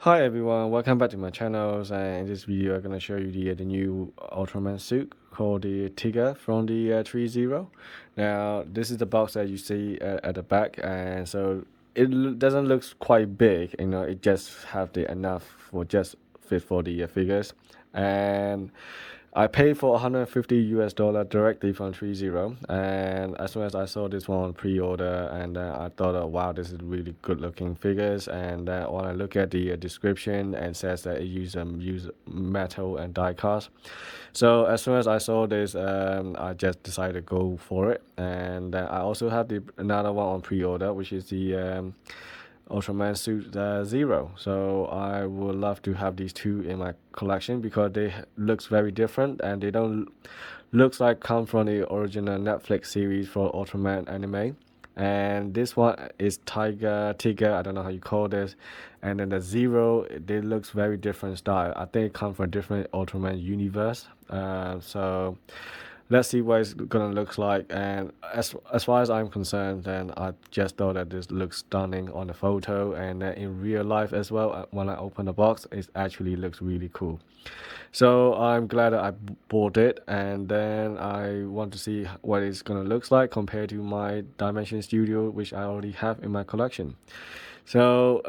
Hi everyone, welcome back to my channel. And in this video, I'm gonna show you the new Ultraman suit called the Tiga from the 30. Now, this is the box that you see at the back, and so it doesn't look quite big. It just have the enough for just fit for the figures, and I paid for $150 directly from 30, and as soon as I saw this one on pre-order, and I thought, oh, wow, this is really good looking figures. And when I look at the description, and says that it use metal and die cast. So as soon as I saw this, I just decided to go for it. And I also have another one on pre-order, which is the Ultraman suit Zero. So I would love to have these two in my collection because they looks very different, and they don't looks like come from the original Netflix series for Ultraman anime. And this one is Tiga, I don't know how you call this. And then the Zero, it looks very different style. I think it comes from a different Ultraman universe. So let's see what it's gonna look like. And as far as I'm concerned, then I just thought that this looks stunning on the photo, and in real life as well. When I open the box, it actually looks really cool. So I'm glad that I bought it, and then I want to see what it's gonna look like compared to my Dimension Studio, which I already have in my collection. So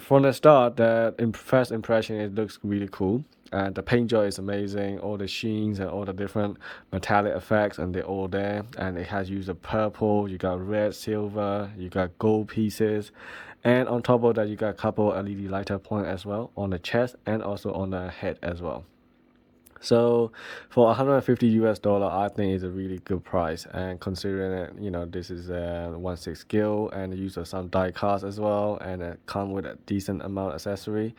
from the start, that first impression, it looks really cool. And the paint job is amazing. All the sheens and all the different metallic effects, and they're all there. And it has used a purple, you got red, silver, you got gold pieces, and on top of that, you got a couple LED lighter point as well on the chest and also on the head as well. So for $150, I think it's a really good price, and considering that this is a 1/6 scale and use of some die cast as well, and it come with a decent amount of accessory.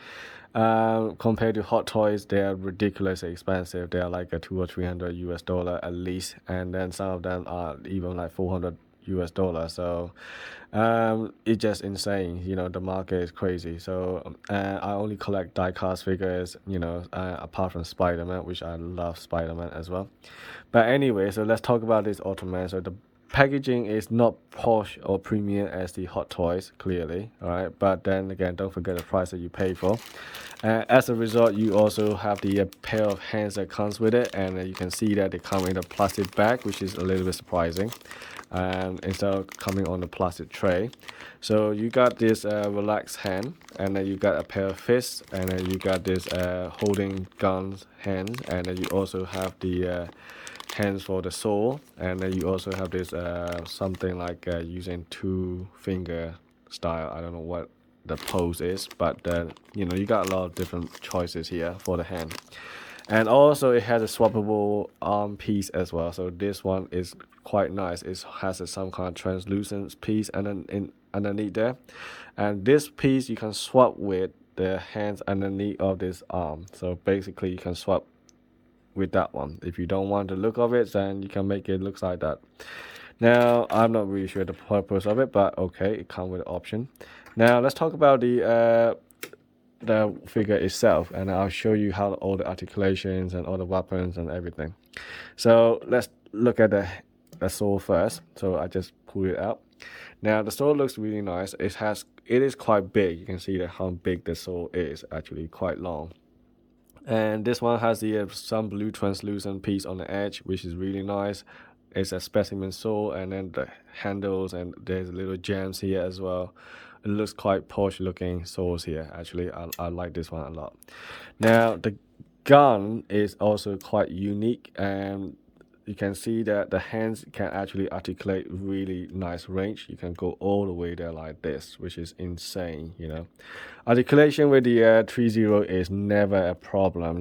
Compared to Hot Toys, they are ridiculously expensive. They are like a $200 or $300 at least, and then some of them are even like $400. So it's just insane. The market is crazy. So I only collect die-cast figures, apart from Spider-Man, which I love Spider-Man as well. But anyway, so let's talk about this Ultraman. So the packaging is not posh or premium as the Hot Toys, clearly, all right? But then again, don't forget the price that you pay for. As a result, you also have the pair of hands that comes with it, and you can see that they come in a plastic bag, which is a little bit surprising, instead of coming on the plastic tray. So you got this relaxed hand, and then you got a pair of fists, and then you got this holding guns hand, and then you also have the hands for the sword, and then you also have this something like using two finger style. I don't know what the pose is, but you got a lot of different choices here for the hand. And also it has a swappable arm piece as well, so this one is quite nice. It has some kind of translucent piece underneath there, and this piece you can swap with the hands underneath of this arm. So basically you can swap with that one. If you don't want the look of it, then you can make it look like that. Now, I'm not really sure the purpose of it, but okay, it comes with an option. Now, let's talk about the figure itself, and I'll show you how all the articulations and all the weapons and everything. So let's look at the sword first. So I just pull it out. Now, the sword looks really nice. It is quite big. You can see that how big the sword is, actually quite long. And this one has the some blue translucent piece on the edge, which is really nice. It's a specimen sword, and then the handles, and there's little gems here as well. It looks quite posh looking swords here. Actually, I like this one a lot. Now the gun is also quite unique, and you can see that the hands can actually articulate really nice range. You can go all the way there like this, which is insane. Articulation with the 30 is never a problem,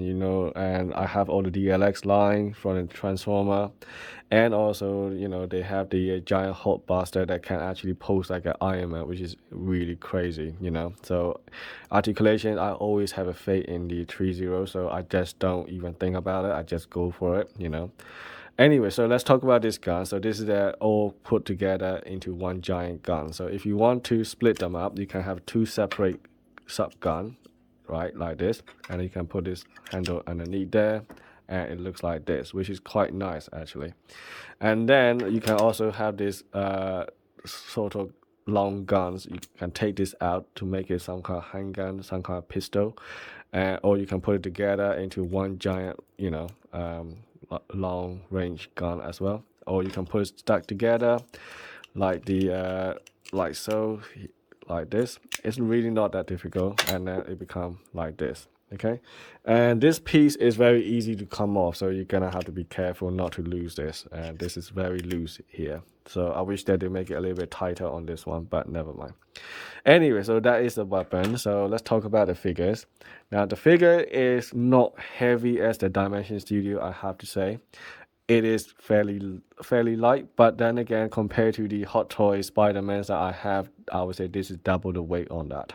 and I have all the DLX line from the Transformer, and also they have the giant hot bastard that can actually pose like an Iron Man, which is really crazy. So articulation, I always have a faith in the 30, so I just don't even think about it. I just go for it. Anyway, so let's talk about this gun. So this is all put together into one giant gun. So if you want to split them up, you can have two separate sub gun, right, like this, and you can put this handle underneath there, and it looks like this, which is quite nice actually. And then you can also have this sort of long guns, you can take this out to make it some kind of handgun, some kind of pistol, or you can put it together into one giant, long range gun as well. Or you can put it stuck together like like so, like this. It's really not that difficult, and then it become like this. Okay, and this piece is very easy to come off, so you're gonna have to be careful not to lose this. And this is very loose here, so I wish that they make it a little bit tighter on this one, but never mind. Anyway, so that is the weapon. So let's talk about the figures. Now the figure is not heavy as the Dimension Studio, I have to say. It is fairly light, but then again, compared to the Hot Toys Spider-Mans that I have, I would say this is double the weight on that.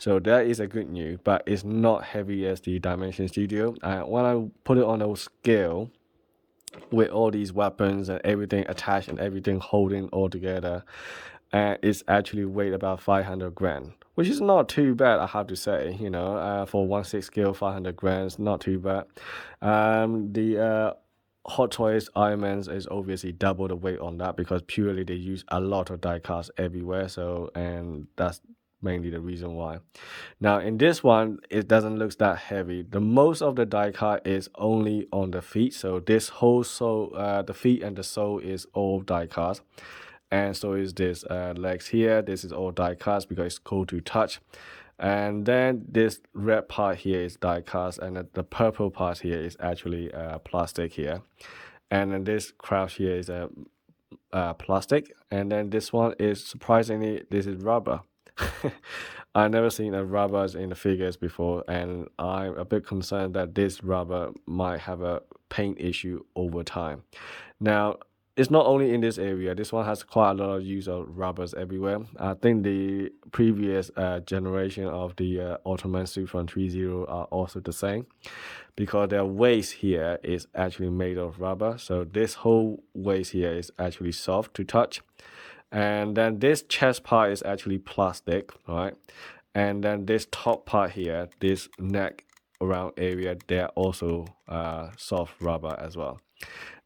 So that is a good news, but it's not heavy as the Dimension Studio. When I put it on a scale with all these weapons and everything attached and everything holding all together, it's actually weighed about 500 grams, which is not too bad, I have to say. For 1/6 scale, 500 grams, not too bad. The Hot Toys Iron Man's is obviously double the weight on that because purely they use a lot of die cast everywhere. So, and that's mainly the reason why. Now in this one, it doesn't look that heavy. The most of the die cut is only on the feet. So this whole sole, the feet and the sole is all die cast. And so is this legs here. This is all die cast because it's cool to touch. And then this red part here is die cast, and the purple part here is actually plastic here. And then this crouch here is plastic. And then this one is, surprisingly, this is rubber. I've never seen a rubbers in the figures before, and I'm a bit concerned that this rubber might have a paint issue over time. Now, it's not only in this area. This one has quite a lot of use of rubbers everywhere. I think the previous generation of the Ultraman suit from 3.0 are also the same, because their waist here is actually made of rubber. So this whole waist here is actually soft to touch. And then this chest part is actually plastic, right? And then this top part here, this neck around area, they're also soft rubber as well.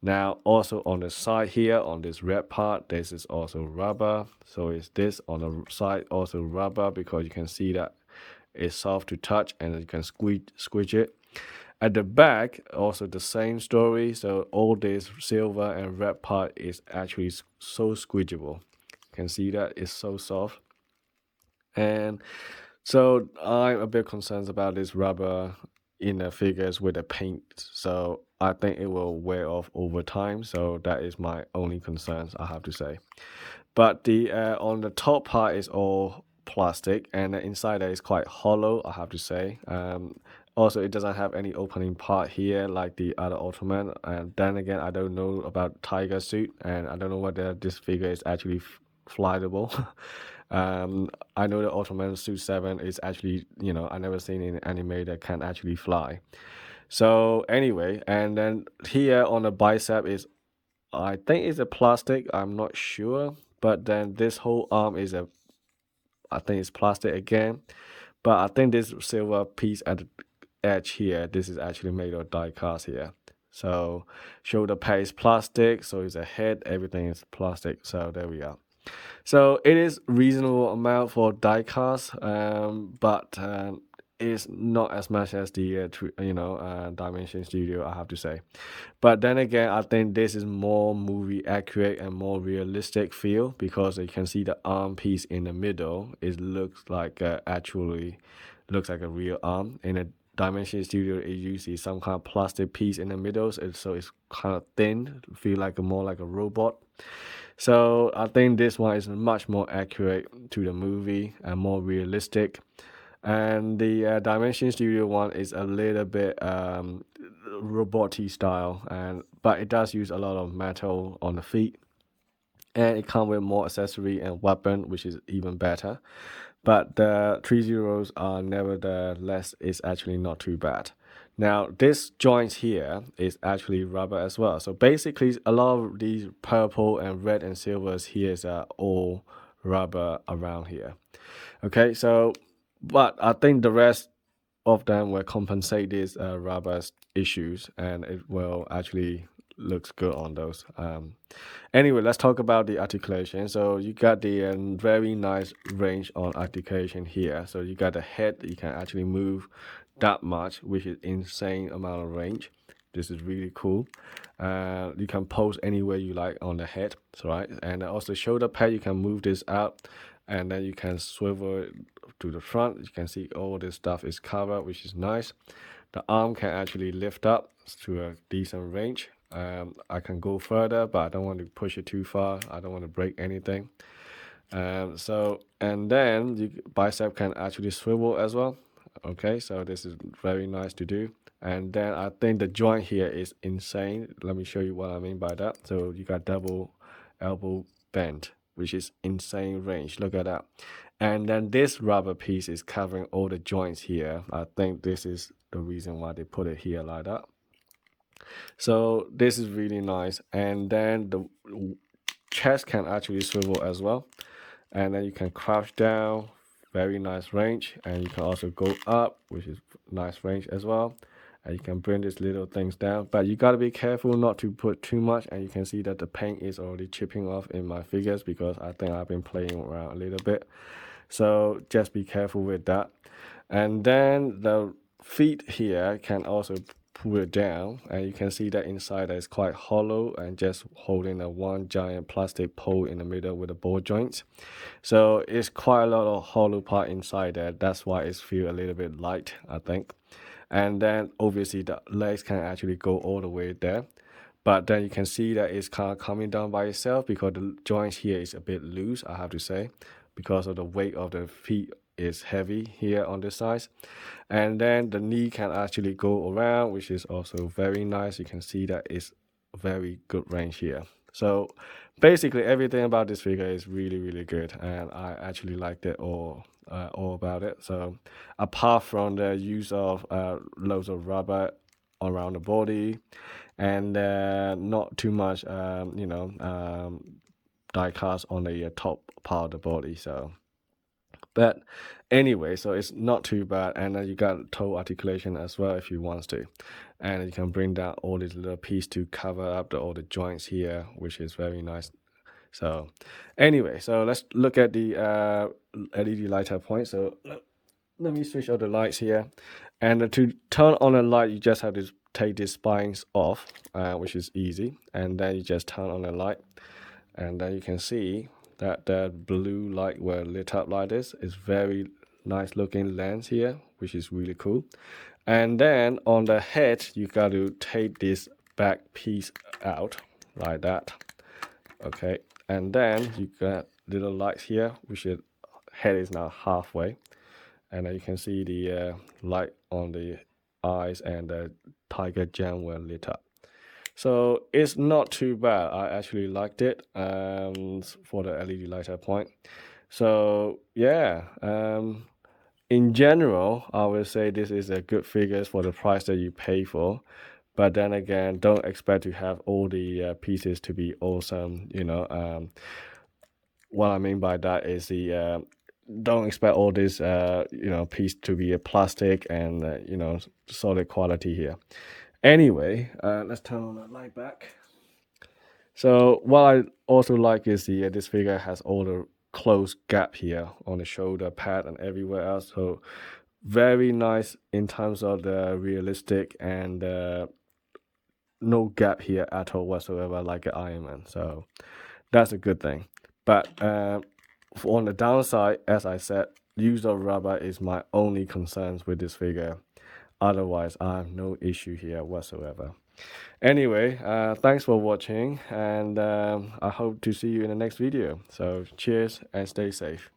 Now also on the side here, on this red part, this is also rubber. So is this on the side also rubber, because you can see that it's soft to touch and you can squeeze it. At the back, also the same story. So all this silver and red part is actually so squeezeable. You can see that it's so soft. And so I'm a bit concerned about this rubber in the figures with the paint. So I think it will wear off over time. So that is my only concerns, I have to say. But the on the top part is all plastic, and the inside there is quite hollow, I have to say. Also, it doesn't have any opening part here like the other Ultraman. And then again, I don't know about Tiga suit, and I don't know whether this figure is actually flyable. I know the Ultraman Suit 7 is actually, I never seen an anime that can actually fly. So anyway, and then here on the bicep is, I think it's a plastic, I'm not sure. But then this whole arm is I think it's plastic again. But I think this silver piece at the edge here, this is actually made of die cast here. So shoulder pad is plastic, so is a head, everything is plastic. So there we are. So it is reasonable amount for die cast, but it's not as much as the Dimension Studio, I have to say. But then again, I think this is more movie accurate and more realistic feel, because you can see the arm piece in the middle. It looks like actually looks like a real arm. In a Dimension Studio, it usually some kind of plastic piece in the middle, so it's kind of thin, feel like more like a robot. So I think this one is much more accurate to the movie and more realistic. And the Dimension Studio one is a little bit roboty style, but it does use a lot of metal on the feet, and it comes with more accessory and weapon, which is even better. But the 3.0s are nevertheless is actually not too bad. Now this joint here is actually rubber as well. So basically a lot of these purple and red and silvers here are all rubber around here. Okay, so but I think the rest of them will compensate these rubber issues, and it will actually looks good on those. Anyway, let's talk about the articulation. So you got the very nice range on articulation here. So you got the head, you can actually move that much, which is insane amount of range. This is really cool. You can pose anywhere you like on the head, right? And also shoulder pad, you can move this out, and then you can swivel it to the front. You can see all this stuff is covered, which is nice. The arm can actually lift up to a decent range. I can go further, but I don't want to push it too far. I don't want to break anything. And then the bicep can actually swivel as well. Okay, so this is very nice to do. And then I think the joint here is insane. Let me show you what I mean by that. So you got double elbow bend, which is insane range. Look at that. And then this rubber piece is covering all the joints here. I think this is the reason why they put it here like that. So this is really nice. And then the chest can actually swivel as well. And then you can crouch down, very nice range. And you can also go up, which is nice range as well. And you can bring these little things down, but you got to be careful not to put too much. And you can see that the paint is already chipping off in my figures because I think I've been playing around a little bit. So just be careful with that. And then the feet here can also pull it down, and you can see that inside is quite hollow and just holding a one giant plastic pole in the middle with the ball joints. So it's quite a lot of hollow part inside there. That's why it feels a little bit light, I think. And then obviously the legs can actually go all the way there. But then you can see that it's kind of coming down by itself because the joints here is a bit loose, I have to say, because of the weight of the feet is heavy here on this side. And then the knee can actually go around, which is also very nice. You can see that it's very good range here. So basically everything about this figure is really, really good, and I actually liked it all about it. So apart from the use of loads of rubber around the body and not too much die cast on the top part of the body. So but anyway, so it's not too bad. And then you got toe articulation as well if you want to, and you can bring down all these little pieces to cover up all the joints here, which is very nice. So anyway, so let's look at the LED lighter point. So let me switch out the lights here, and to turn on a light you just have to take these spines off, which is easy, and then you just turn on the light, and then you can see that the blue light were lit up like this. It's very nice looking lens here, which is really cool. And then on the head you got to take this back piece out like that. Okay, and then you got little lights here, which is head is now halfway, and then you can see the light on the eyes and the Tiga gem were lit up. So it's not too bad. I actually liked it for the LED lighter point. So yeah, in general, I would say this is a good figure for the price that you pay for. But then again, don't expect to have all the pieces to be awesome. What I mean by that is don't expect all this piece to be a plastic and solid quality here. Anyway, let's turn on the light back. So what I also like is this figure has all the close gap here on the shoulder pad and everywhere else. So very nice in terms of the realistic and no gap here at all whatsoever, like an Iron Man. So that's a good thing. But on the downside, as I said, use of rubber is my only concerns with this figure. Otherwise, I have no issue here whatsoever. Anyway, thanks for watching, and I hope to see you in the next video. So cheers and stay safe.